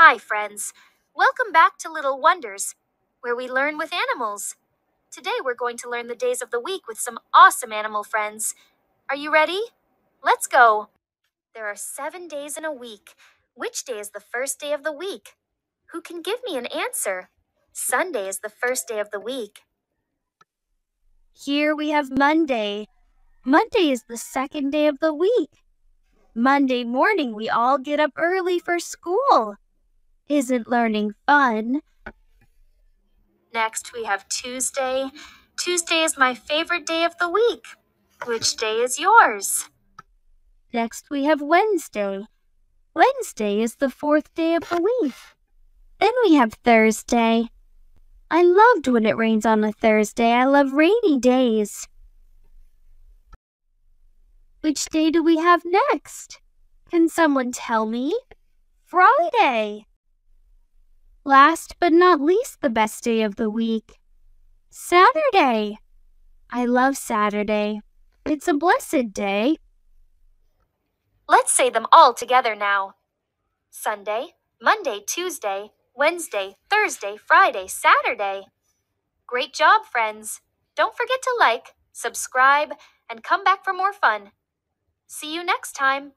Hi, friends. Welcome back to Little Wonders, where we learn with animals. Today we're going to learn the days of the week with some awesome animal friends. Are you ready? Let's go. There are 7 days in a week. Which day is the first day of the week? Who can give me an answer? Sunday is the first day of the week. Here we have Monday. Monday is the second day of the week. Monday morning, we all get up early for school. Isn't learning fun? Next, we have Tuesday. Tuesday is my favorite day of the week. Which day is yours? Next, we have Wednesday. Wednesday is the fourth day of the week. Then we have Thursday. I loved when it rains on a Thursday. I love rainy days. Which day do we have next? Can someone tell me? Friday. Last but not least, the best day of the week. Saturday. I love Saturday. It's a blessed day. Let's say them all together now. Sunday, Monday, Tuesday, Wednesday, Thursday, Friday, Saturday. Great job, friends. Don't forget to like, subscribe, and come back for more fun. See you next time.